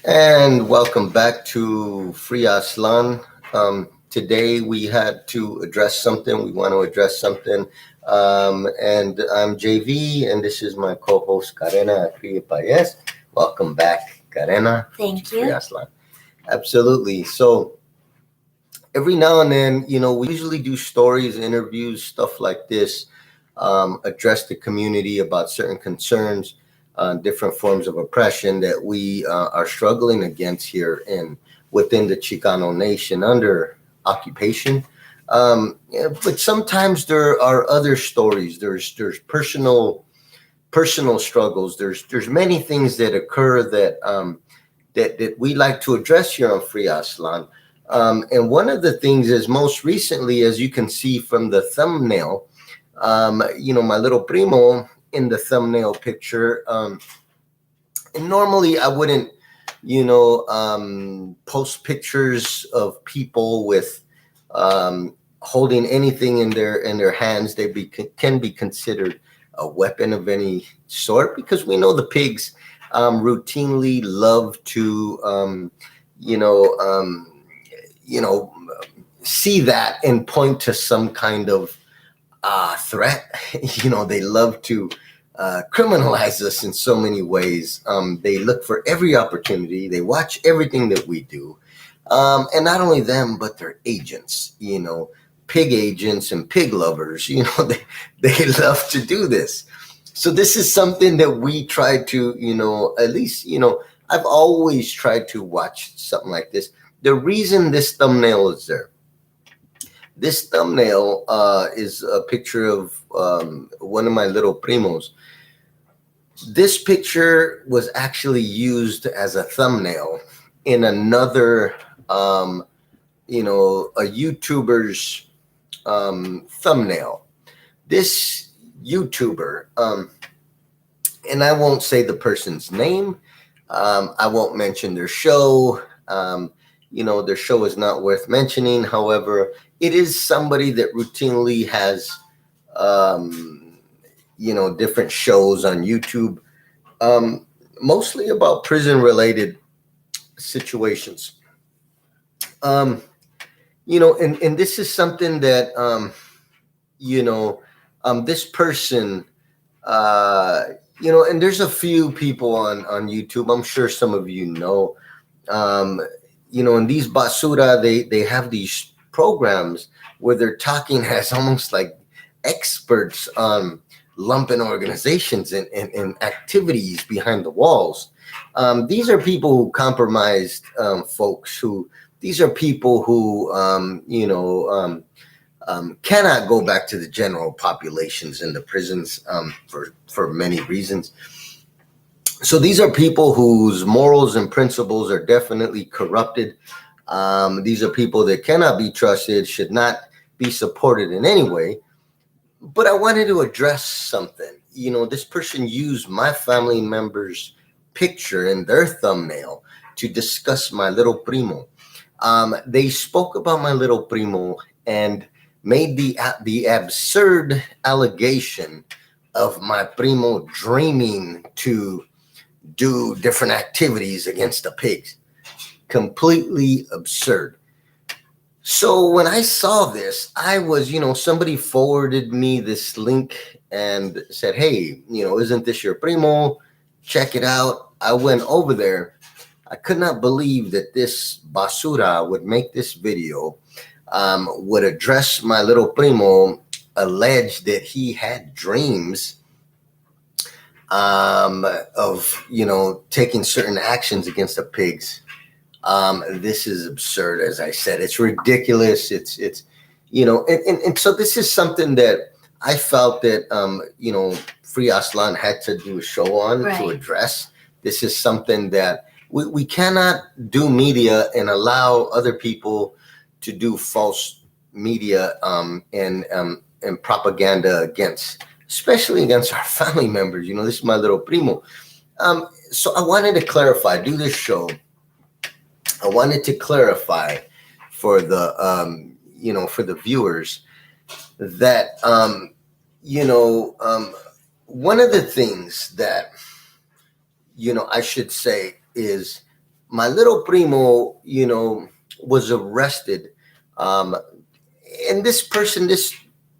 And welcome back to Free Aslan. Today we had to address something. We want to address something. And I'm JV, and this is my co-host Karena Payes. Welcome back, Karena. Thank Free you. Aslan. Absolutely. So every now and then, we usually do stories, interviews, stuff like this, address the community about certain concerns, different forms of oppression that we are struggling against here in within the Chicano nation under occupation. But sometimes there are other stories. There's personal struggles. There's many things that occur that we like to address here on Free Aslan. And one of the things is most recently, as you can see from the thumbnail, my little primo in the thumbnail picture. And normally I wouldn't, post pictures of people with holding anything in their hands. Can be considered a weapon of any sort because we know the pigs routinely love to, see that and point to some kind of threat. They love to criminalize us in so many ways. They look for every opportunity. They watch everything that we do. And not only them, but their agents, pig agents and pig lovers, they love to do this. So this is something that we try to, at least, I've always tried to watch something like this. The reason this thumbnail is there, this thumbnail is a picture of one of my little primos. This picture was actually used as a thumbnail in another, a YouTuber's thumbnail. This YouTuber, and I won't say the person's name. I won't mention their show. Their show is not worth mentioning. However, it is somebody that routinely has, different shows on YouTube, mostly about prison-related situations. And this is something that, this person, and there's a few people on YouTube. I'm sure some of you know. In these Basura, they have these programs where they're talking as almost like experts on lumpen organizations and activities behind the walls. These are people who compromised folks. These are people who, cannot go back to the general populations in the prisons for many reasons. So these are people whose morals and principles are definitely corrupted. These are people that cannot be trusted, should not be supported in any way. But I wanted to address something. This person used my family member's picture in their thumbnail to discuss my little primo. They spoke about my little primo and made the absurd allegation of my primo dreaming to do different activities against the pigs. Completely absurd. So when I saw this, I was, somebody forwarded me this link and said, hey, isn't this your primo? Check it out. I went over there. I could not believe that this Basura would make this video, would address my little primo, allege that he had dreams of, taking certain actions against the pigs. This is absurd, as I said. It's ridiculous. It's and so this is something that I felt that, Free Aslan had to do a show on to address. This is something that we cannot do media and allow other people to do false media and propaganda against, especially against our family members. This is my little primo. So I wanted to clarify, do this show. I wanted to clarify for the, for the viewers that, one of the things that, I should say is my little primo, was arrested. Um, and this person, this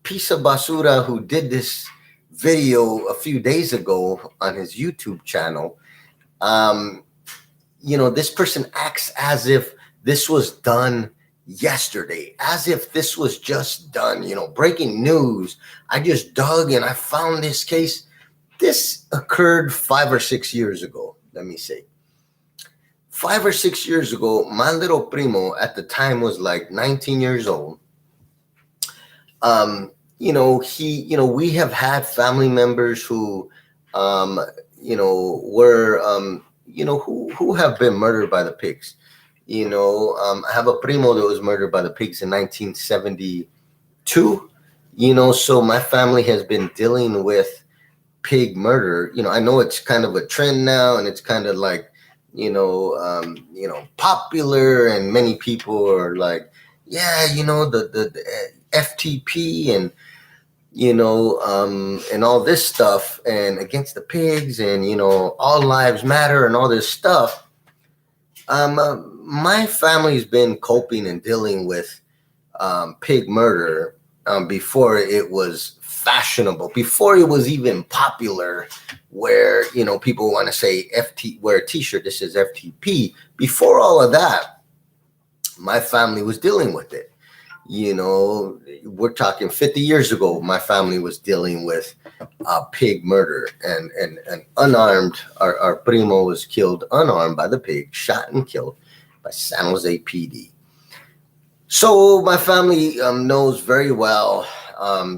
piece of basura who did this video a few days ago on his YouTube channel, um, this person acts as if this was done yesterday, as if this was just done, breaking news. I just dug and I found this case. This occurred 5 or 6 years ago, let me say. 5 or 6 years ago, my little primo at the time was like 19 years old. We have had family members who, were, who have been murdered by the pigs. I have a primo that was murdered by the pigs in 1972. So my family has been dealing with pig murder. I know it's kind of a trend now, and it's kind of like, popular, and many people are like, yeah, the FTP and and all this stuff, and against the pigs, and all lives matter and all this stuff. My family's been coping and dealing with pig murder before it was fashionable, before it was even popular, where people want to say wear a t-shirt that says FTP. Before all of that, my family was dealing with it. We're talking 50 years ago, my family was dealing with pig murder, and unarmed. Our primo was killed unarmed by the pig, shot and killed by San Jose PD. So my family knows very well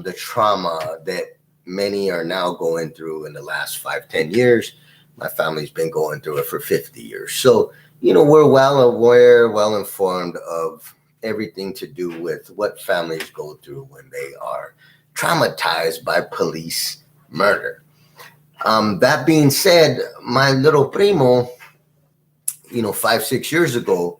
the trauma that many are now going through in the last 5-10 years. My family's been going through it for 50 years. So, we're well aware, well informed of everything to do with what families go through when they are traumatized by police murder. That being said, my little primo, 5-6 years ago,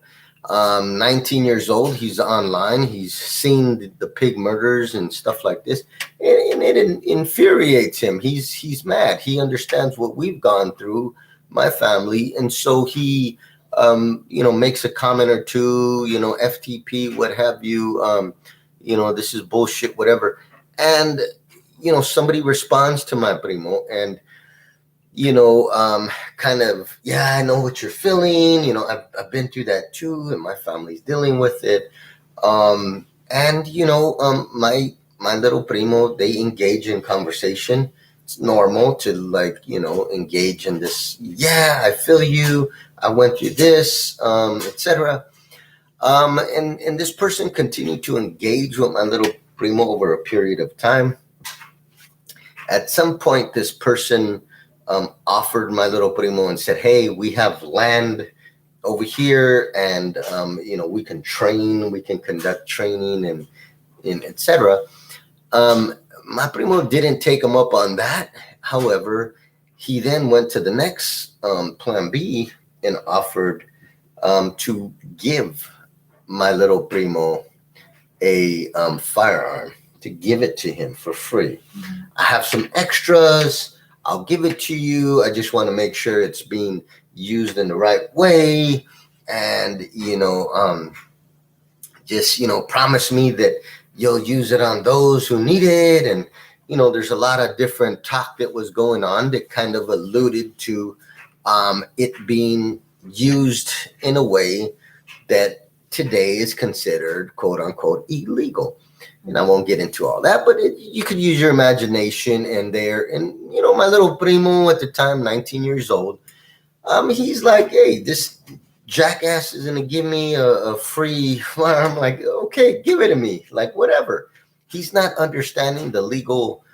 19 years old, he's online, he's seen the pig murders and stuff like this, and it infuriates him. He's mad. He understands what we've gone through, my family, and so he makes a comment or two, FTP, what have you, this is bullshit, whatever. And somebody responds to my primo, and kind of, yeah, I know what you're feeling. I've been through that too, and my family's dealing with it. My little primo, they engage in conversation. It's normal to engage in this. Yeah, I feel you. I went through this, etc. And this person continued to engage with my little primo over a period of time. At some point, this person offered my little primo and said, hey, we have land over here, and we can train, we can conduct training, and etc. My primo didn't take him up on that. However, he then went to the next plan B and offered to give my little primo a firearm, to give it to him for free. Mm-hmm. I have some extras. I'll give it to you. I just want to make sure it's being used in the right way. And, promise me that you'll use it on those who need it. And, there's a lot of different talk that was going on that kind of alluded to it being used in a way that today is considered, quote unquote, illegal. And I won't get into all that, but you could use your imagination in there. And, my little primo at the time, 19 years old, he's like, hey, this jackass is going to give me a free firearm. Like, okay, give it to me. Like, whatever. He's not understanding the legal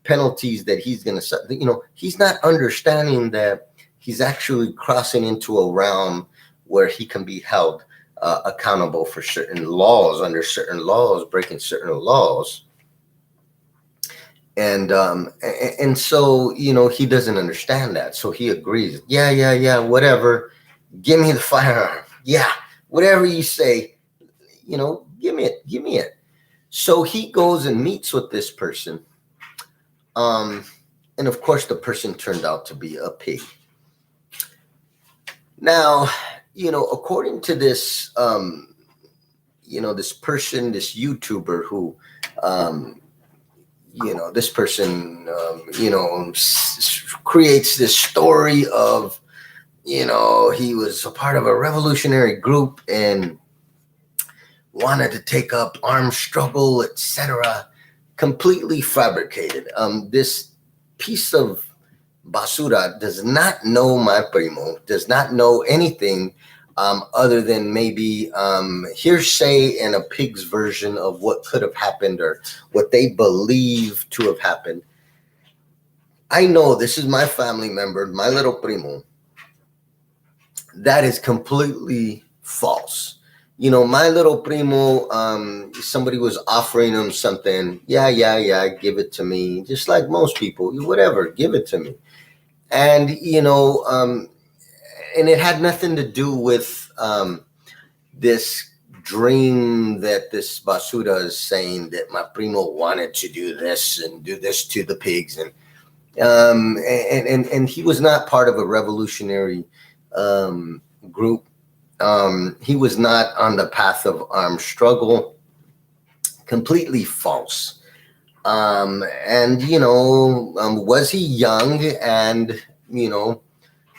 penalties that he's going to, he's not understanding that he's actually crossing into a realm where he can be held accountable for certain laws, under certain laws, breaking certain laws. And so, he doesn't understand that. So he agrees. Yeah, whatever. Give me the firearm. Yeah, whatever you say, give me it. So he goes and meets with this person. And of course, the person turned out to be a pig. Now, according to this, this person, this YouTuber who, this person, creates this story of, he was a part of a revolutionary group and wanted to take up armed struggle, etc. Completely fabricated. This piece of basura does not know my primo, does not know anything other than maybe hearsay and a pig's version of what could have happened or what they believe to have happened. I know this is my family member, my little primo. That is completely false. My little primo, somebody was offering him something. Yeah, give it to me. Just like most people, whatever, give it to me. And, and it had nothing to do with this dream that this basura is saying that my primo wanted to do this and do this to the pigs. And he was not part of a revolutionary group. He was not on the path of armed struggle. Completely false. And was he young and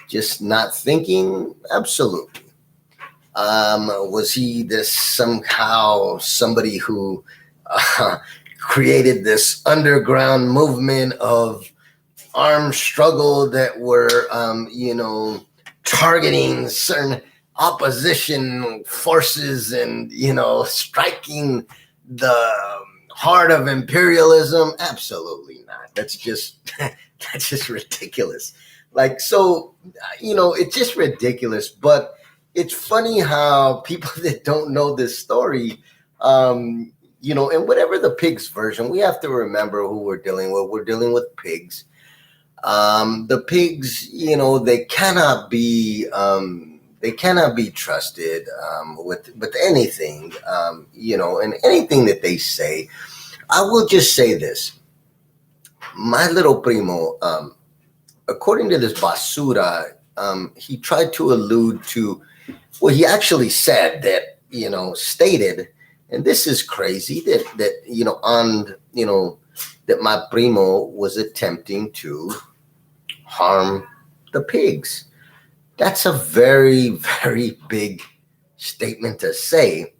just not thinking? Absolutely. Was he this somehow somebody who created this underground movement of armed struggle that were targeting certain opposition forces and striking the heart of imperialism? Absolutely not. That's just ridiculous. So it's just ridiculous. But it's funny how people that don't know this story, and whatever the pig's version, we have to remember who we're dealing with. We're dealing with pigs. The pigs, they cannot be trusted with anything, and anything that they say. I will just say this: my little primo, according to this basura, he tried to allude to. Well, he actually said that, stated, and this is crazy that that my primo was attempting to harm the pigs. That's a very, very big statement to say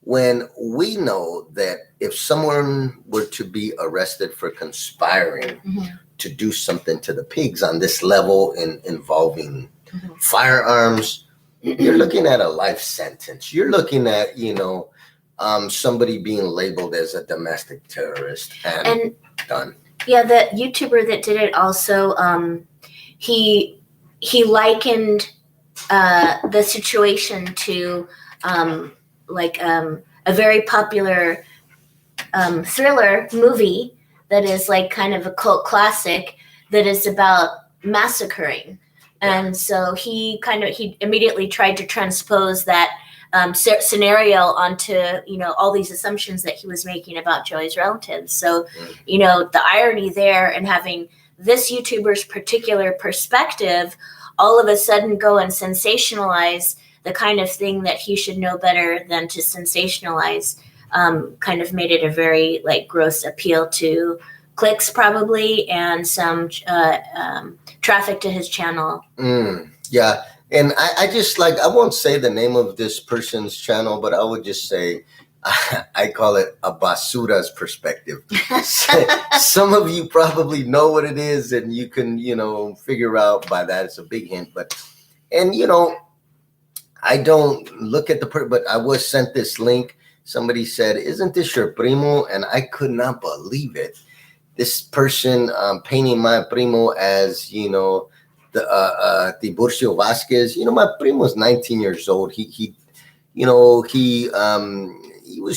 when we know that if someone were to be arrested for conspiring to do something to the pigs on this level involving firearms, you're looking at a life sentence. You're looking at, somebody being labeled as a domestic terrorist and done. Yeah, the YouTuber that did it also, he likened the situation to a very popular thriller movie that is like kind of a cult classic that is about massacring. And so he immediately tried to transpose that scenario onto, all these assumptions that he was making about Joey's relatives. So, the irony there and having this YouTuber's particular perspective all of a sudden go and sensationalize the kind of thing that he should know better than to sensationalize, kind of made it a very gross appeal to clicks probably and some traffic to his channel. Yeah. And I just I won't say the name of this person's channel, but I would just say, I call it a basura's perspective. Some of you probably know what it is and you can, figure out by that. It's a big hint, I don't look at but I was sent this link. Somebody said, "Isn't this your primo?" And I could not believe it. This person painting my primo as, the Tiburcio Vasquez. My primo was 19 years old. He was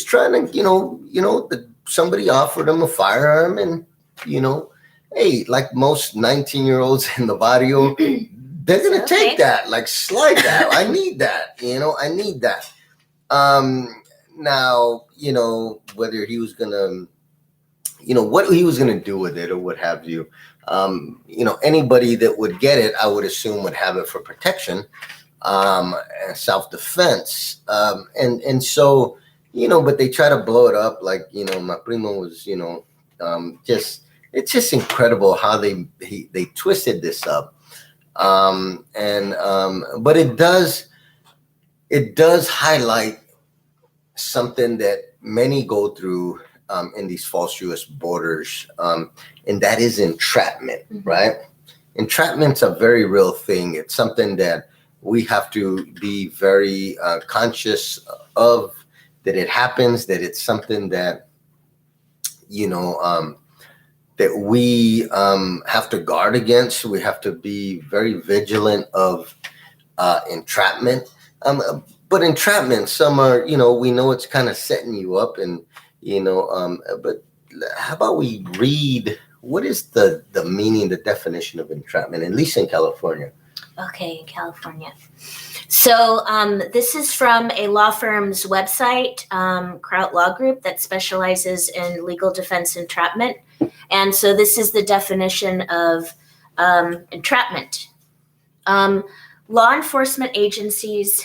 trying to, somebody offered him a firearm and, hey, like most 19-year-olds in the barrio, they're going to take that, slide that. I need that, I need that. Now, whether he was going to, what he was going to do with it or what have you. Anybody that would get it, I would assume would have it for protection. and self-defense. And so, but they try to blow it up like, my primo was, just, it's just incredible how they twisted this up. But it does highlight something that many go through in these false U.S. borders, and that is entrapment, right? Entrapment's a very real thing. It's something that we have to be very conscious of, that it happens, that it's something that, that we have to guard against. We have to be very vigilant of entrapment. But entrapment, some are, we know it's kind of setting you up, and, but how about we read, what is the meaning, the definition of entrapment, at least in California? Okay, in California. So this is from a law firm's website, Kraut Law Group, that specializes in legal defense entrapment. And so this is the definition of entrapment. Law enforcement agencies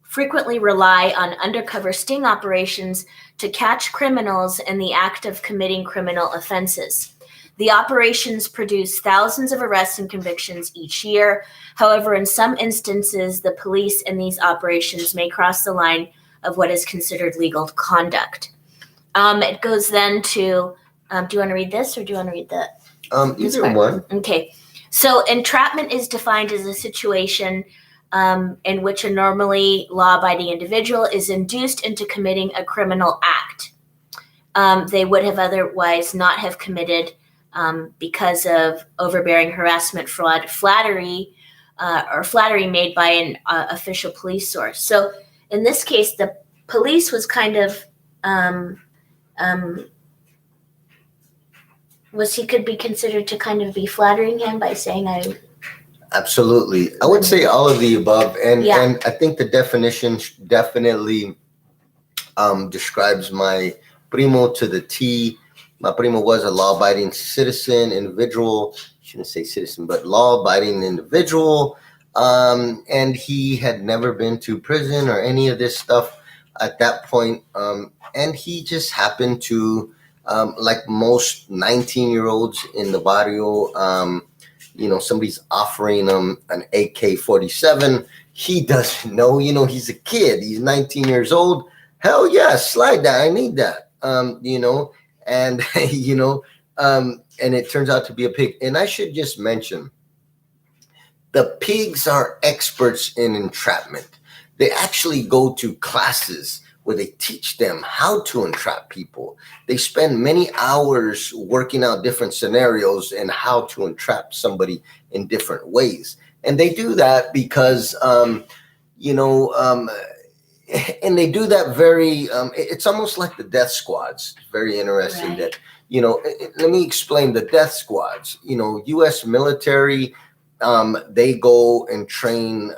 frequently rely on undercover sting operations to catch criminals in the act of committing criminal offenses. The operations produce thousands of arrests and convictions each year. However, in some instances, the police in these operations may cross the line of what is considered legal conduct. It goes then to, do you want to read this, or do you want to read the? Either one. Okay. So entrapment is defined as a situation in which a normally law-abiding individual is induced into committing a criminal act they would have otherwise not have committed because of overbearing harassment, fraud, flattery, or flattery made by an official police source. So in this case, the police was kind of he could be considered to kind of be flattering him by saying Absolutely. I would say all of the above. And I think the definition definitely describes my primo to the T. My primo was a law-abiding citizen, individual. Shouldn't say citizen, but law-abiding individual. And he had never been to prison or any of this stuff at that point. And he just happened to, like most 19-year-olds in the barrio, somebody's offering him an AK-47. He doesn't know, he's a kid. He's 19 years old. Hell yeah, slide that. I need that. And, and it turns out to be a pig. And I should just mention, the pigs are experts in entrapment. They actually go to classes where they teach them how to entrap people. They spend many hours working out different scenarios and how to entrap somebody in different ways. And they do that because, and they do that very, it's almost like the death squads. It's very interesting that, let me explain the death squads. U.S. military, they go and train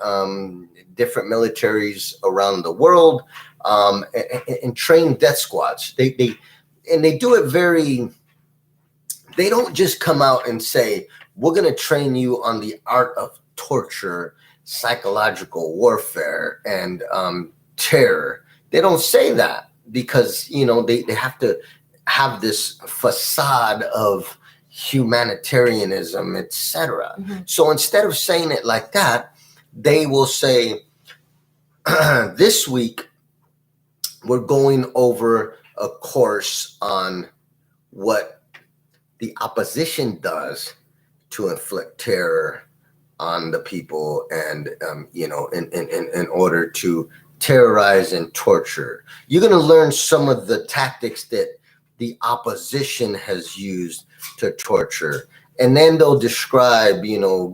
different militaries around the world, and train death squads. They do it very, they don't just come out and say, we're going to train you on the art of torture, psychological warfare, and terror. They don't say that because, they have to have this facade of humanitarianism, etc. Mm-hmm. So instead of saying it like that, they will say, this week, we're going over a course on what the opposition does to inflict terror on the people and, in order to terrorize and torture. You're going to learn some of the tactics that the opposition has used to torture. And then they'll describe,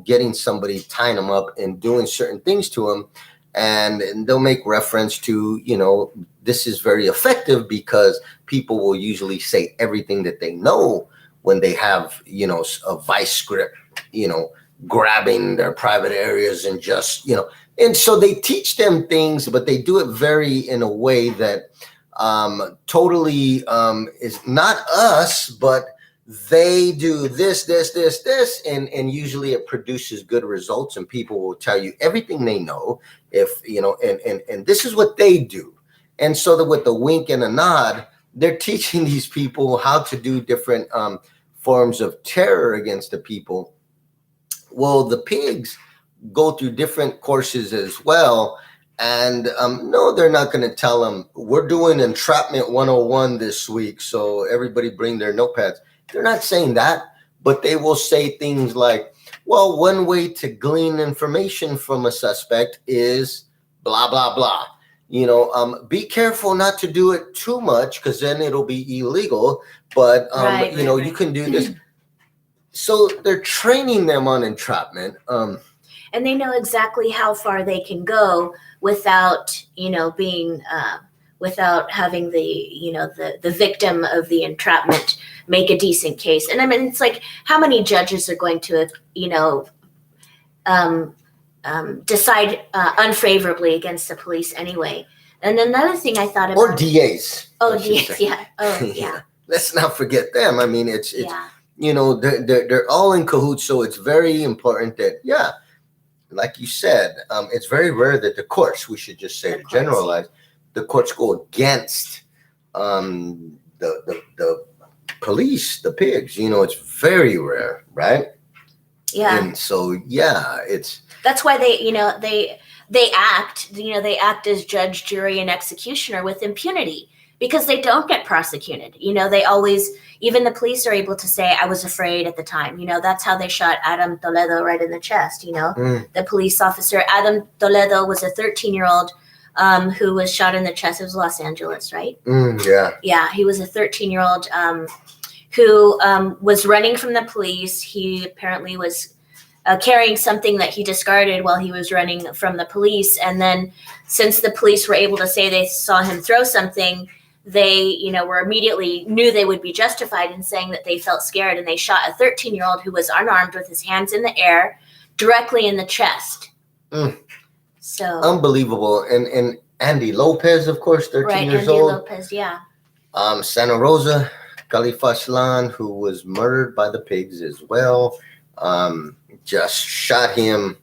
getting somebody, tying them up and doing certain things to them. And they'll make reference to, this is very effective because people will usually say everything that they know when they have, a vice grip, grabbing their private areas and just, and so they teach them things, but they do it very in a way that totally is not us, but they do this, and usually it produces good results, and people will tell you everything they know, if you know, and this is what they do. And so that with a wink and a nod, they're teaching these people how to do different forms of terror against the people. Well, the pigs go through different courses as well. And no, they're not going to tell them, we're doing entrapment 101 this week, so everybody bring their notepads. They're not saying that, but they will say things like, well, one way to glean information from a suspect is blah, blah, blah. You know, be careful not to do it too much, because then it'll be illegal. But, you can do this. So they're training them on entrapment. And they know exactly how far they can go without, being, without having the victim of the entrapment make a decent case. And I mean, it's like, how many judges are going to, decide unfavorably against the police anyway? And another thing I thought about, or DAs. Oh, DAs, yeah. Oh, yeah. Let's not forget them. I mean, it's they're all in cahoots. So it's very important that, like you said, it's very rare that the courts, we should just say to generalize, the courts go against the police, the pigs. It's very rare, right? Yeah. And so, that's why they act as judge, jury, and executioner with impunity, because they don't get prosecuted. They always, even the police are able to say, I was afraid at the time. That's how they shot Adam Toledo right in the chest. The police officer, Adam Toledo, was a 13-year-old who was shot in the chest. It was Los Angeles, right? Yeah, he was a 13-year-old who was running from the police. He apparently was carrying something that he discarded while he was running from the police. And then since the police were able to say they saw him throw something, they, were immediately knew they would be justified in saying that they felt scared. And they shot a 13-year-old who was unarmed with his hands in the air directly in the chest. So unbelievable. And Andy Lopez, of course, 13 years Andy old. Lopez, yeah. Santa Rosa, Khalifa Aslan, who was murdered by the pigs as well. Just shot him,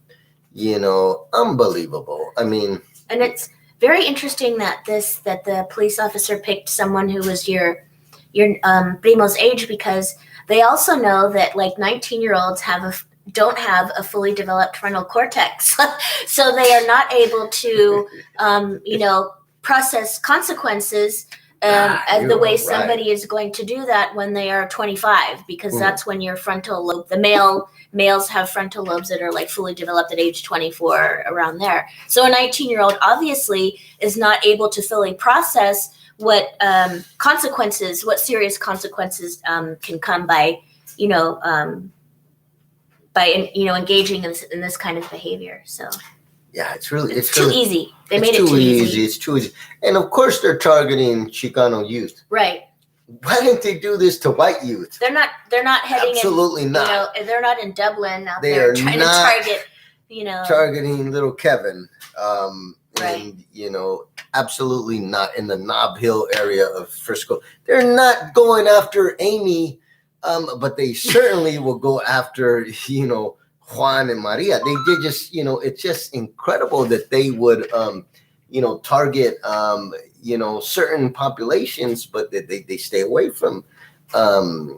unbelievable. I mean, and it's very interesting that the police officer picked someone who was your primo's age, because they also know that like 19-year-olds don't have a fully developed frontal cortex, so they are not able to process consequences as the way somebody is going to do that when they are 25, because that's when your frontal lobe, males have frontal lobes that are like fully developed at age 24, around there. So a 19-year-old obviously is not able to fully process what serious consequences can come by engaging in this kind of behavior. So yeah, it's too easy. They made it too easy. It's too easy. And of course they're targeting Chicano youth. Right. Why didn't they do this to white youth? They're not heading absolutely not. They're not in Dublin out there trying to target, targeting little Kevin. Right. And absolutely not in the Nob Hill area of Frisco. They're not going after Amy, but they certainly will go after, Juan and Maria. They did just, it's just incredible that they would, target, certain populations, but that they stay away from,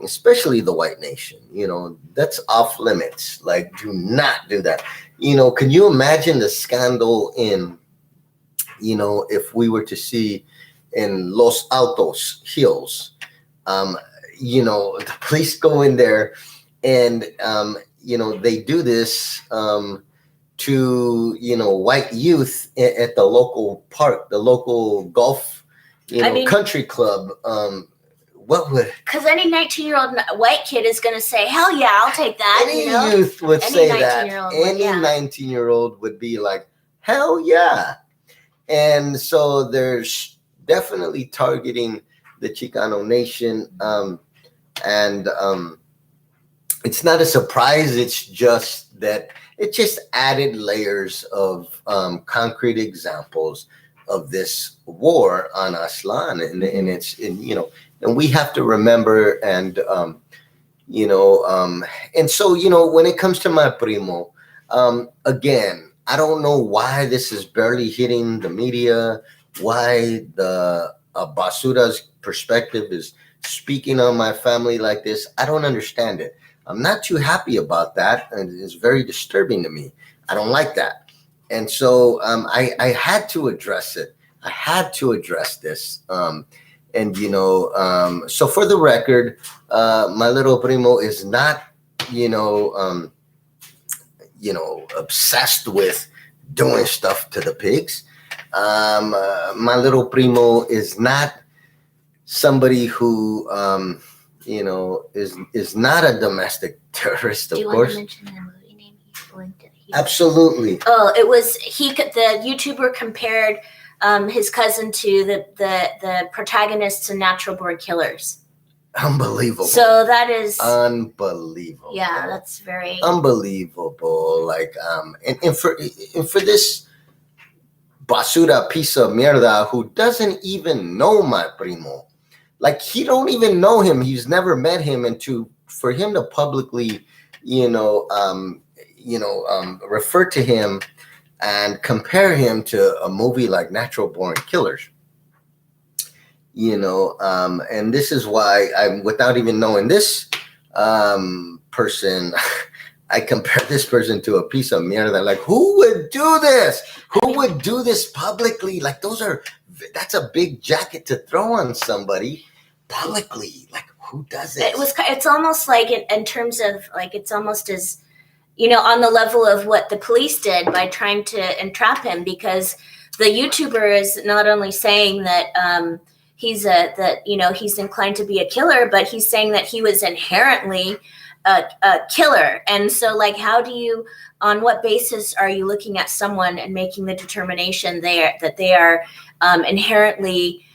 especially the white nation. That's off limits. Like, do not do that. Can you imagine the scandal in, if we were to see in Los Altos Hills, the police go in there and, they do this to, white youth at the local park, the local golf, country club. What would? Because any 19-year-old white kid is going to say, hell yeah, I'll take that. Any youth would say that. Any 19-year-old would be like, hell yeah. And so there's definitely targeting the Chicano nation. And it's not a surprise. It's just that it just added layers of concrete examples of this war on Aslan. And it's, and we have to remember and, you know, and so, you know, when it comes to my primo, again, I don't know why this is barely hitting the media, why the Basura's perspective is speaking on my family like this. I don't understand it. I'm not too happy about that, and it's very disturbing to me. I don't like that. And so I had to address it. I had to address this. And, you know, so for the record, my little primo is not, you know, obsessed with doing stuff to the pigs. My little primo is not somebody who, is not a domestic terrorist, Do of you want course. to mention the movie name? He linked it. Absolutely. Oh, it was the YouTuber compared his cousin to the protagonists in Natural Born Killers. Unbelievable. So that is unbelievable. Yeah, that's very unbelievable. Like and for this basura piece of mierda who doesn't even know my primo, like he don't even know him. He's never met him, and for him to publicly, refer to him and compare him to a movie like Natural Born Killers. And this is why I'm, without even knowing this person, I compare this person to a piece of mierda. Like, who would do this? Who would do this publicly? Like, that's a big jacket to throw on somebody publicly. Like, who does it? It's almost like in terms of like, it's almost as, on the level of what the police did by trying to entrap him, because the YouTuber is not only saying that he's inclined to be a killer, but he's saying that he was inherently a killer. And so, like, on what basis are you looking at someone and making the determination that they are inherently,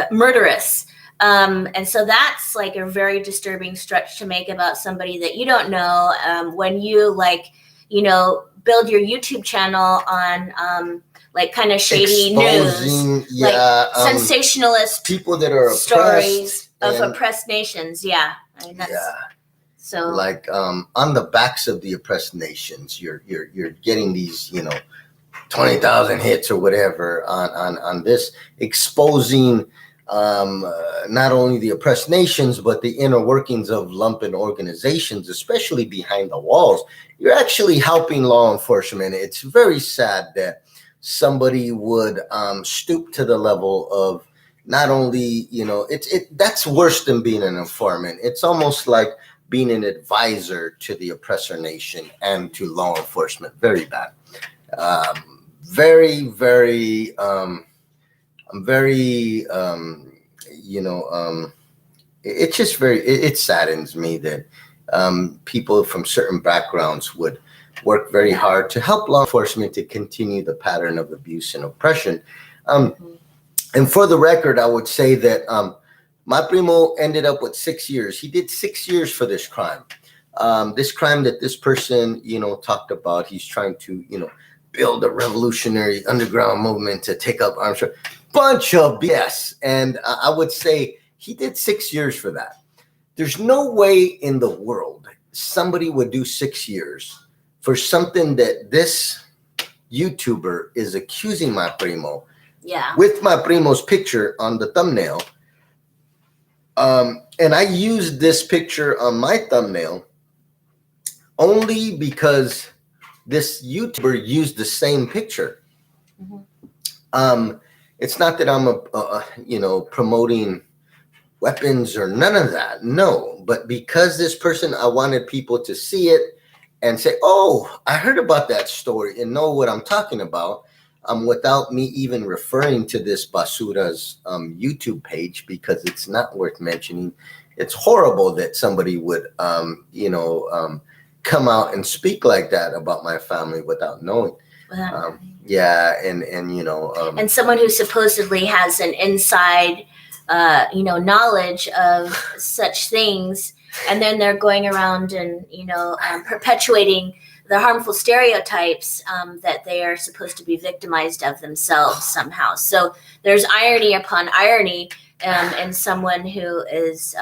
murderous? And so that's like a very disturbing stretch to make about somebody that you don't know. When you build your YouTube channel on like kind of shady news, like sensationalist people that are stories of oppressed nations. Yeah, I mean, that's so like on the backs of the oppressed nations, you're getting these 20,000 hits or whatever on this, exposing not only the oppressed nations but the inner workings of lumpen organizations, especially behind the walls. You're actually helping law enforcement. It's very sad that somebody would stoop to the level of not only, that's worse than being an informant. It's almost like being an advisor to the oppressor nation and to law enforcement. Very bad. Very, very, I'm very, it's just it saddens me that people from certain backgrounds would work very hard to help law enforcement to continue the pattern of abuse and oppression. And for the record, I would say that my primo ended up with 6 years. He did 6 years for this crime. This crime that this person, talked about. He's trying to, build a revolutionary underground movement to take up arms. Bunch of BS. And I would say he did 6 years for that. There's no way in the world somebody would do 6 years for something that this YouTuber is accusing my primo, with my primo's picture on the thumbnail. And I used this picture on my thumbnail only because this YouTuber used the same picture. It's not that I'm promoting weapons or none of that. No, but because this person, I wanted people to see it and say, oh, I heard about that story and know what I'm talking about, without me even referring to this Basura's YouTube page, because it's not worth mentioning. It's horrible that somebody would, come out and speak like that about my family without knowing. And someone who supposedly has an inside knowledge of such things, and then they're going around and perpetuating the harmful stereotypes that they are supposed to be victimized of themselves somehow. So there's irony upon irony in someone who is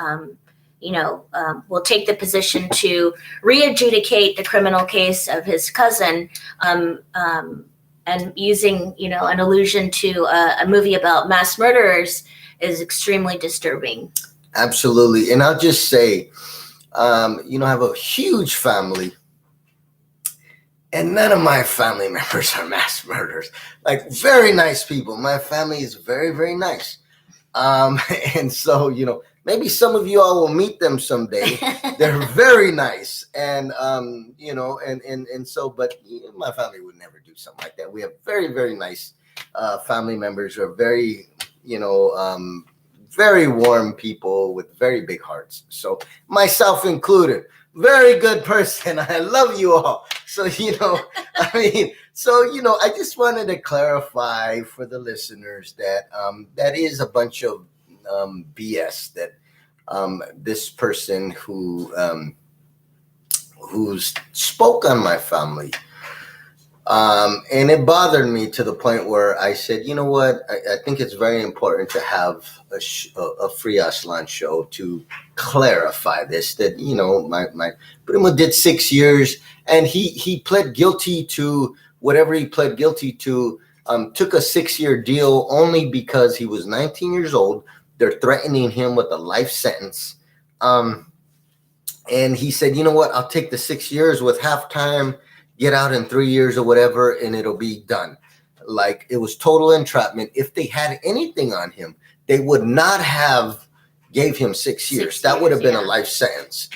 will take the position to re-adjudicate the criminal case of his cousin, and using, an allusion to a movie about mass murderers is extremely disturbing. Absolutely. And I'll just say, I have a huge family, and none of my family members are mass murderers. Like, very nice people. My family is very, very nice. And so, maybe some of you all will meet them someday. They're very nice. And, but my family would never do something like that. We have very, very nice family members who are very, very warm people with very big hearts. So myself included, very good person. I love you all. So, I just wanted to clarify for the listeners that that is a bunch of BS that this person who spoke on my family. And it bothered me to the point where I said, you know what? I think it's very important to have a Free Aslan show to clarify this, that, my primo did 6 years, and he pled guilty to whatever he pled guilty to, took a 6-year deal only because he was 19 years old. They're threatening him with a life sentence. And he said, you know what? I'll take the 6 years with half time, get out in 3 years or whatever, and it'll be done. Like, it was total entrapment. If they had anything on him, they would not have gave him 6 years. That would have been a life sentence,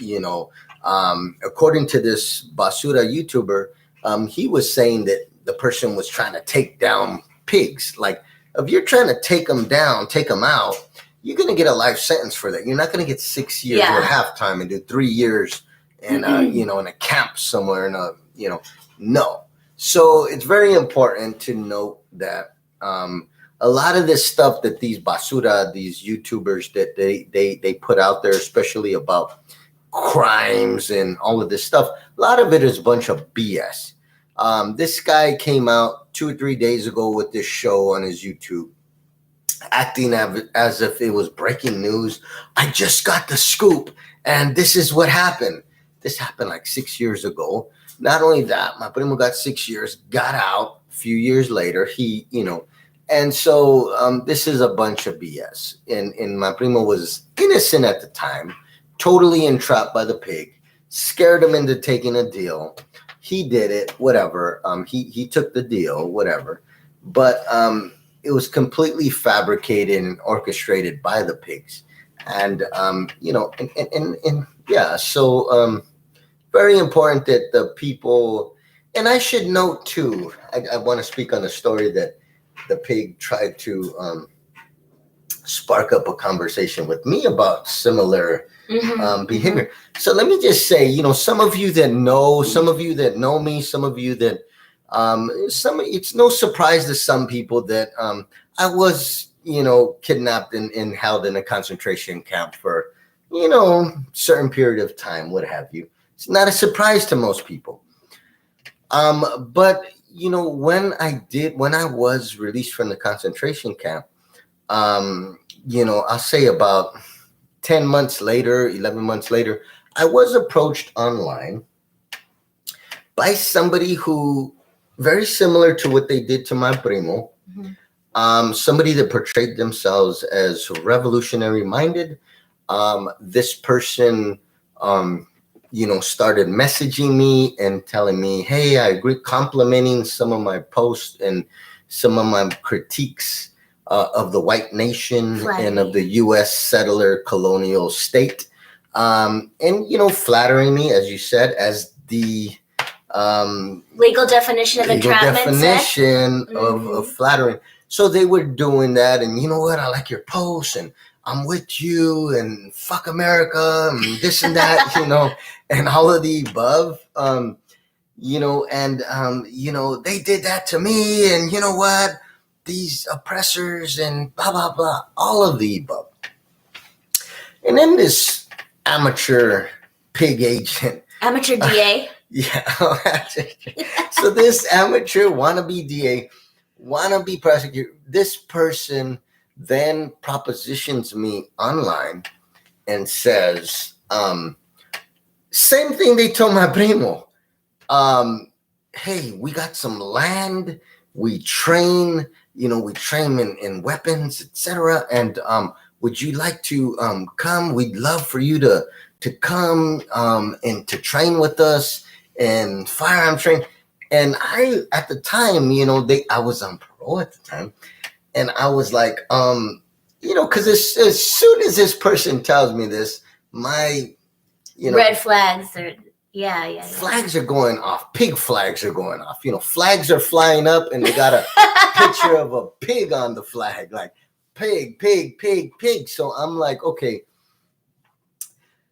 according to this Basura YouTuber. He was saying that the person was trying to take down pigs. Like, if you're trying to take them down, take them out, you're going to get a life sentence for that. You're not going to get 6 years with halftime and do 3 years in in a camp somewhere no. So it's very important to note that a lot of this stuff that these Basura, these YouTubers that they put out there, especially about crimes and all of this stuff, a lot of it is a bunch of BS. This guy came out 2 or 3 days ago with this show on his YouTube, acting as if it was breaking news. I just got the scoop, and this is what happened. This happened like 6 years ago. Not only that, my primo got 6 years, got out a few years later. And so this is a bunch of BS. And my primo was innocent at the time, totally entrapped by the pig, scared him into taking a deal. He did it, whatever. He took the deal, whatever. But it was completely fabricated and orchestrated by the pigs. And, so very important that the people, and I should note too, I want to speak on the story that the pig tried to spark up a conversation with me about similar behavior. So let me just say, some of you that know, some of you that know me, some of you that, it's no surprise to some people that I was, kidnapped and held in a concentration camp for, certain period of time, what have you. It's not a surprise to most people. But, when I was released from the concentration camp, I'll say about 10 months later, 11 months later, I was approached online by somebody who, very similar to what they did to my primo, somebody that portrayed themselves as revolutionary minded. This person, started messaging me and telling me, hey, I agree, complimenting some of my posts and some of my critiques of the white nation and of the U.S. settler colonial state. And, flattering me, as you said, as the legal definition of entrapment. Of flattering. So they were doing that, and you know what? I like your posts, and I'm with you, and fuck America, and this and that, and all of the above. They did that to me, and you know what? These oppressors and blah blah blah, all of the above. And then this amateur pig agent, amateur DA. So this amateur wannabe DA, wannabe prosecutor, this person then propositions me online and says, Same thing they told my primo. Hey, we got some land. We train, we train in weapons, etc. And would you like to come? We'd love for you to come and to train with us and firearm train. And I, at the time, I was on parole at the time, and I was like, because as soon as this person tells me this, my, red flags are, yeah. flags are going off. Pig flags are going off. Flags are flying up, and they got a picture of a pig on the flag, like pig, pig, pig, pig. So I'm like, okay.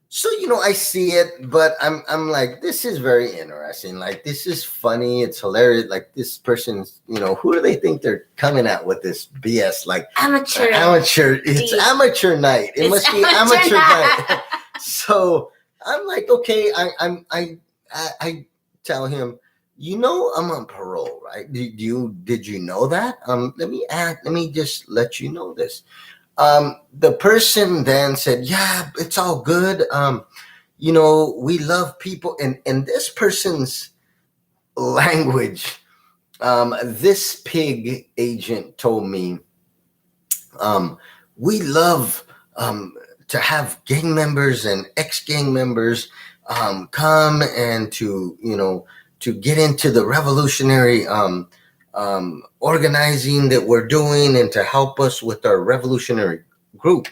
So, I see it, but I'm like, this is very interesting. Like, this is funny. It's hilarious. Like, this person's, who do they think they're coming at with this BS? Like, amateur. It's amateur night. It must be amateur night. So I'm like, okay. I tell him, I'm on parole, right? Did you know that? Let me just let you know this. The person then said, yeah, it's all good. We love people. And this person's language, this pig agent told me, we love to have gang members and ex-gang members come and to get into the revolutionary organizing that we're doing and to help us with our revolutionary group.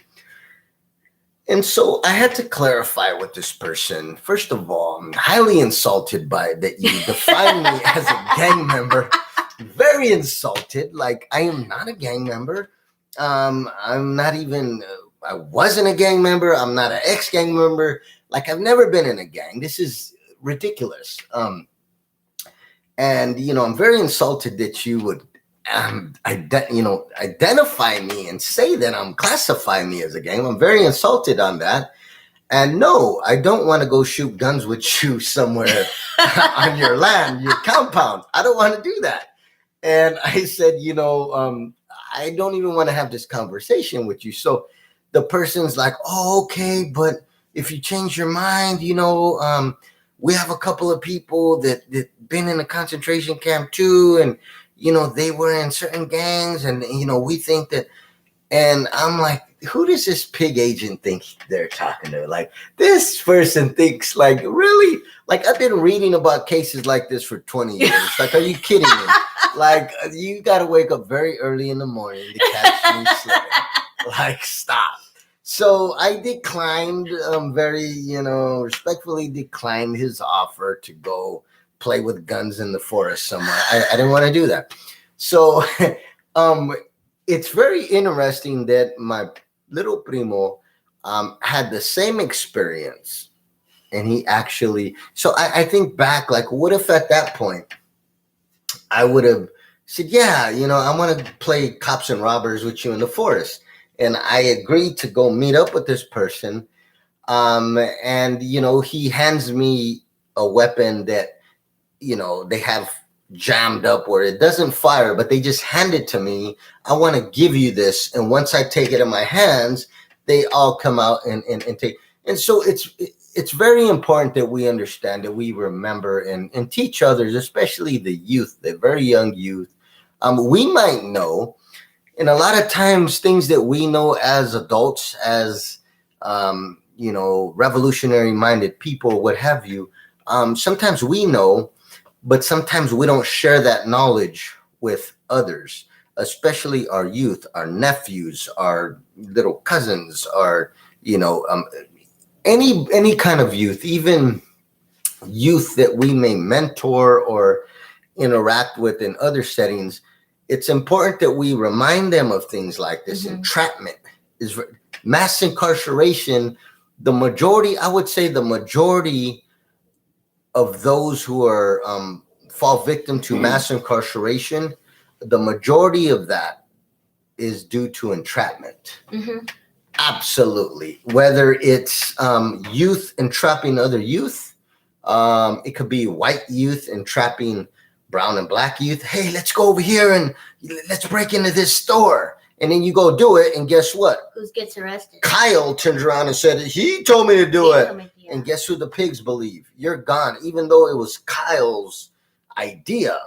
And so I had to clarify with this person. First of all, I'm highly insulted by that you define me as a gang member. Very insulted. Like, I am not a gang member. I'm not even, I wasn't a gang member. I'm not an ex-gang member. Like, I've never been in a gang. This is ridiculous. And, I'm very insulted that you would, identify me and say that classify me as a gang. I'm very insulted on that. And no, I don't want to go shoot guns with you somewhere on your land, your compound. I don't want to do that. And I said, I don't even want to have this conversation with you. So the person's like, oh, okay, but if you change your mind, we have a couple of people that been in a concentration camp too, and they were in certain gangs, and we think that. And I'm like, who does this pig agent think they're talking to? Like, this person thinks, like, really? Like, I've been reading about cases like this for 20 years. Like, are you kidding me? Like, you got to wake up very early in the morning to catch me slipping. Like, stop. So I declined, very, respectfully declined his offer to go play with guns in the forest somewhere. I didn't want to do that. So it's very interesting that my little primo had the same experience. And he actually, so I think back, like, what if at that point I would have said, yeah, I want to play cops and robbers with you in the forest. And I agreed to go meet up with this person. And, he hands me a weapon that, they have jammed up where it doesn't fire, but they just hand it to me. I want to give you this. And once I take it in my hands, they all come out and take. And so it's very important that we understand, that we remember and teach others, especially the youth, the very young youth. We might know, and a lot of times things that we know as adults, as, revolutionary minded people, what have you, sometimes we know, but sometimes we don't share that knowledge with others, especially our youth, our nephews, our little cousins, our, any kind of youth, even youth that we may mentor or interact with in other settings. It's important that we remind them of things like this. Mm-hmm. Entrapment is mass incarceration. I would say the majority of those who are fall victim to mass incarceration, the majority of that is due to entrapment. Mm-hmm. Absolutely. Whether it's youth entrapping other youth, it could be white youth entrapping brown and black youth. Hey, let's go over here and let's break into this store. And then you go do it, and guess what? Who gets arrested? Kyle turns around and said, he told me to do it. Yeah. And guess who the pigs believe? You're gone, even though it was Kyle's idea.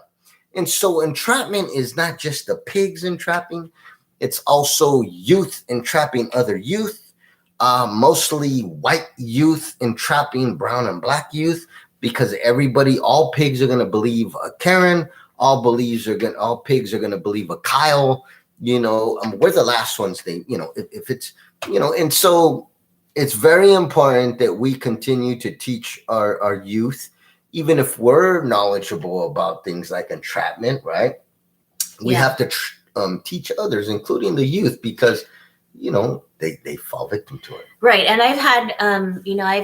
And so entrapment is not just the pigs entrapping, it's also youth entrapping other youth, mostly white youth entrapping brown and black youth, because all pigs are going to believe a Karen, all pigs are going to believe a Kyle. We're the last ones if it's, and so it's very important that we continue to teach our youth, even if we're knowledgeable about things like entrapment, right? We have to teach others, including the youth, because, they fall victim to it. Right. And I've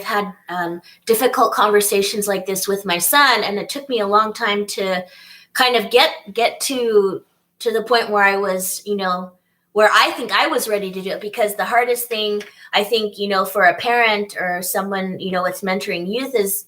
had, difficult conversations like this with my son, and it took me a long time to kind of get to the point where I was, where I think I was ready to do it. Because the hardest thing, I think, for a parent or someone, that's mentoring youth is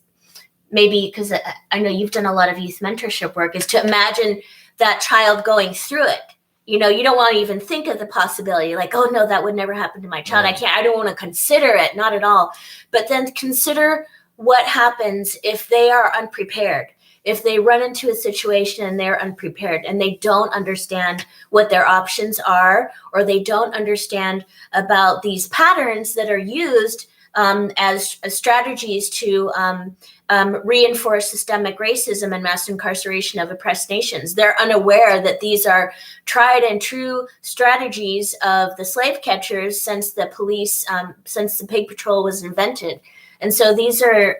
maybe, because I know you've done a lot of youth mentorship work, is to imagine that child going through it. You don't want to even think of the possibility, like, oh no, that would never happen to my child. Right. I don't want to consider it, not at all. But then consider what happens if they are unprepared. If they run into a situation and they're unprepared and they don't understand what their options are, or they don't understand about these patterns that are used as strategies to reinforce systemic racism and mass incarceration of oppressed nations. They're unaware that these are tried and true strategies of the slave catchers since the Pig Patrol was invented. And so these are,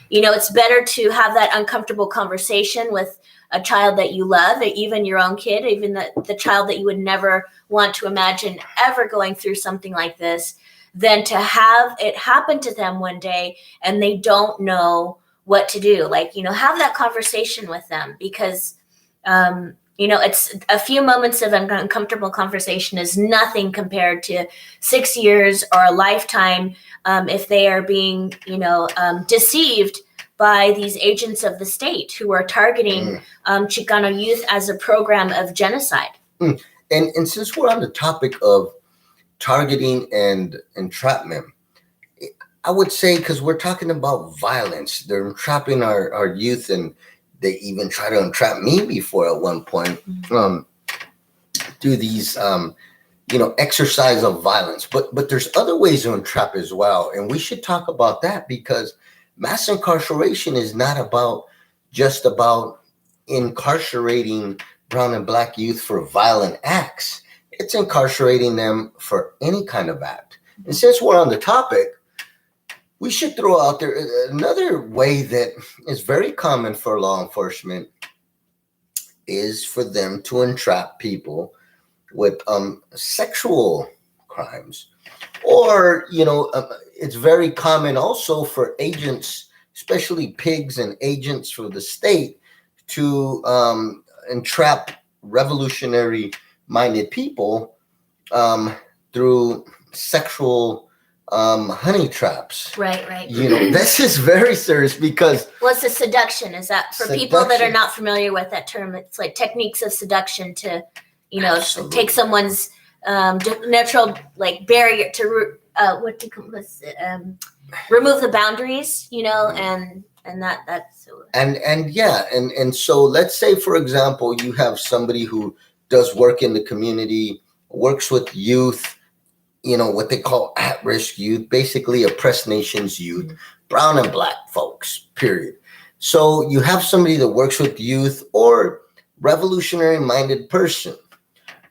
it's better to have that uncomfortable conversation with a child that you love, even your own kid, even the child that you would never want to imagine ever going through something like this, than to have it happen to them one day and they don't know what to do. Like, have that conversation with them, because, it's a few moments of uncomfortable conversation is nothing compared to 6 years or a lifetime if they are being, deceived by these agents of the state who are targeting Chicano youth as a program of genocide. And since we're on the topic of targeting and entrapment, I would say, because we're talking about violence, they're entrapping our youth, and they even try to entrap me before at one point through these exercise of violence. But there's other ways to entrap as well, and we should talk about that, because mass incarceration is not just about incarcerating brown and black youth for violent acts. It's incarcerating them for any kind of act. And since we're on the topic, we should throw out there another way that is very common for law enforcement is for them to entrap people with sexual crimes. Or, it's very common also for agents, especially pigs and agents for the state, to entrap revolutionary-minded people through sexual honey traps. Right. This is very serious, because What's a seduction? Is that for people that are not familiar with that term? It's like techniques of seduction to, Absolutely. take someone's natural barrier to remove the boundaries, and that's and so let's say, for example, you have somebody who does work in the community, works with youth, what they call at-risk youth, basically oppressed nations youth, brown and black folks, period. So you have somebody that works with youth or revolutionary-minded person.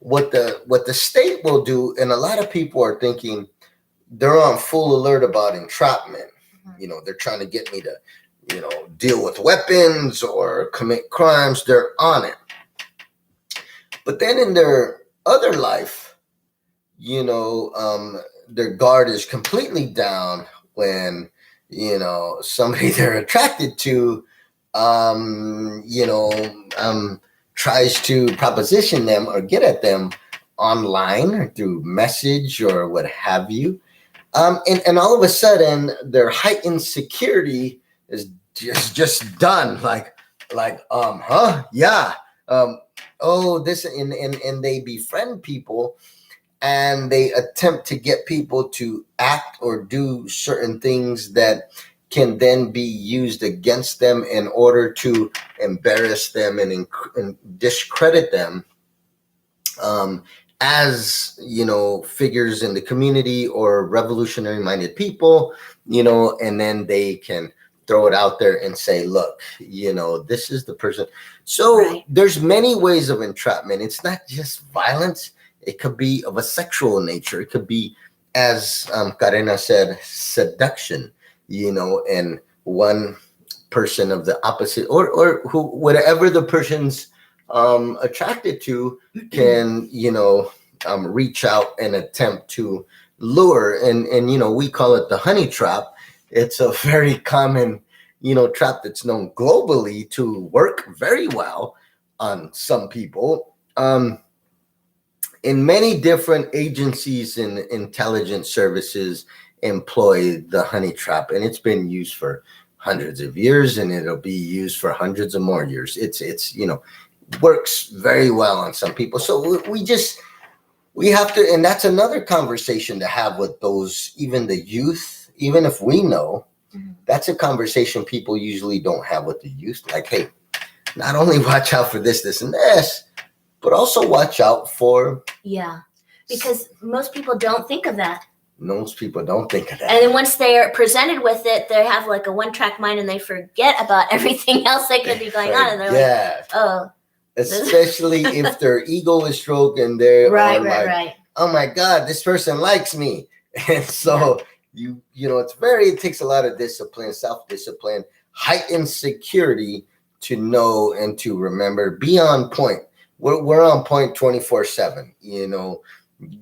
What the state will do, and a lot of people are thinking they're on full alert about entrapment. They're trying to get me to, deal with weapons or commit crimes. They're on it. But then in their other life, their guard is completely down when, somebody they're attracted to, tries to proposition them or get at them online or through message or what have you. And all of a sudden their heightened security is just done. Yeah. oh, this, and they befriend people, and they attempt to get people to act or do certain things that can then be used against them in order to embarrass them and discredit them, as figures in the community or revolutionary minded people, and then they can throw it out there and say, look, this is the person. So Right. there's many ways of entrapment. It's not just violence. It could be of a sexual nature. It could be, as Karina said, seduction, and one person of the opposite, or who, whatever the person's attracted to, can reach out and attempt to lure, and we call it the honey trap. It's a very common trap that's known globally to work very well on some people. In many different agencies and intelligence services employ the honey trap, and it's been used for hundreds of years, and it'll be used for hundreds of more years. It's works very well on some people. So we have to, and that's another conversation to have with those, even the youth, even if we know, that's a conversation people usually don't have with the youth. Like, hey, not only watch out for this, and this, but also watch out for. Yeah, because most people don't think of that. Most people don't think of that. And then once they're presented with it, they have like a one-track mind and they forget about everything else that could be going on. And they're like, oh. Especially if their ego is stroked and they're right. Oh my God, this person likes me. And so it takes a lot of discipline, self-discipline, heightened security to know and to remember, be on point. We're on point 24/7,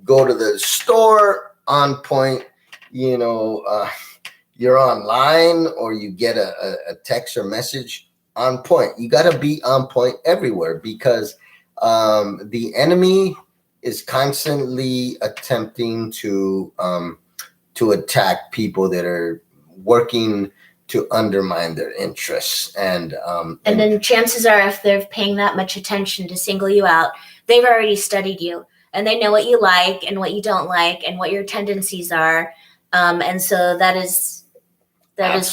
go to the store on point, you're online or you get a text or message on point. You got to be on point everywhere, because the enemy is constantly attempting to attack people that are working to undermine their interests. And then chances are, if they're paying that much attention to single you out, they've already studied you and they know what you like and what you don't like and what your tendencies are. And so that is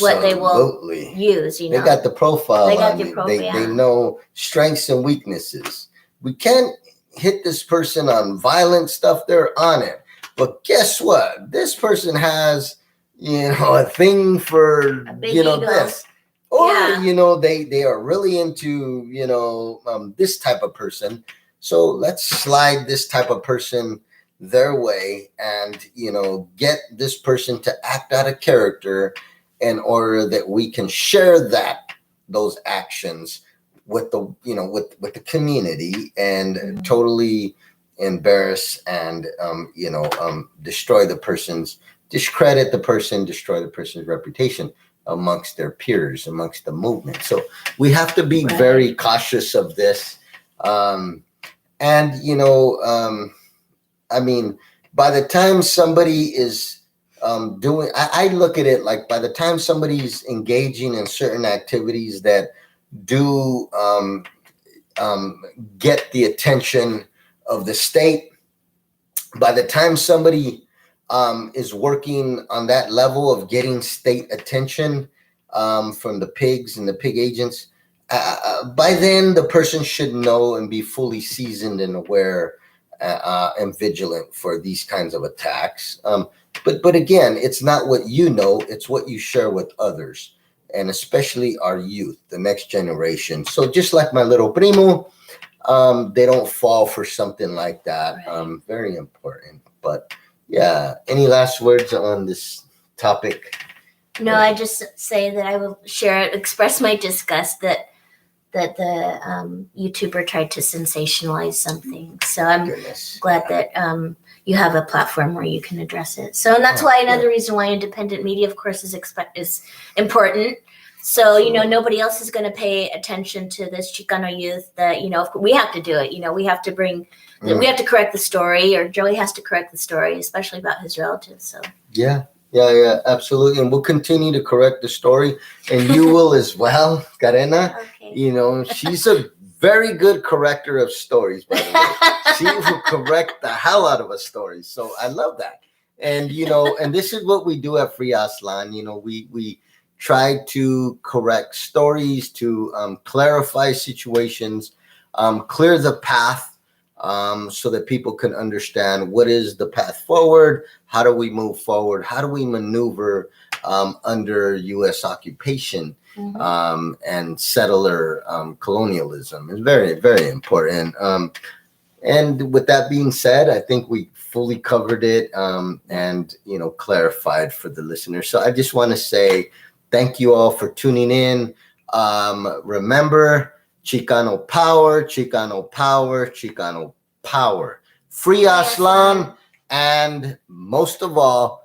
what they will use. They got the profile. They got your profile. They know strengths and weaknesses. We can't hit this person on violent stuff. They're on it. But guess what? This person has, a thing for, this. Or, they are really into, this type of person. So let's slide this type of person their way and, get this person to act out of character in order that we can share those actions with the, with the community and totally embarrass and, destroy the person's, discredit the person, destroy the person's reputation amongst their peers, amongst the movement. So we have to be very cautious of this. By the time somebody is doing, I look at it like by the time somebody's engaging in certain activities that do get the attention of the state, by the time somebody is working on that level of getting state attention from the pigs and the pig agents, by then the person should know and be fully seasoned and aware and vigilant for these kinds of attacks. But again, it's not what you know, it's what you share with others, and especially our youth, the next generation. So just like my little primo, they don't fall for something like that. Very important. But yeah, any last words on this topic? No, I just say that I will express my disgust that the YouTuber tried to sensationalize something. So I'm glad that you have a platform where you can address it. So, and that's why another reason why independent media, of course, is important. So, nobody else is going to pay attention to this Chicano youth that, we have to do it. We have to we have to correct the story, or Joey has to correct the story, especially about his relatives. So Yeah, absolutely. And we'll continue to correct the story, and you will as well, Karena. Okay. She's a very good corrector of stories, by the way. She will correct the hell out of a story. So I love that. And, and this is what we do at Free Aslan. We try to correct stories, to clarify situations, clear the path, so that people can understand what is the path forward, how do we move forward, how do we maneuver under U.S. occupation, and settler colonialism. Is very, very important. And with that being said, I think we fully covered it, and clarified for the listeners. So I just want to say thank you all for tuning in. Remember, Chicano power, Chicano power, Chicano power. Free Aslan, and most of all,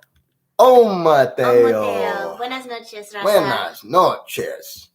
Mateo. Buenas noches, Raza. Buenas noches.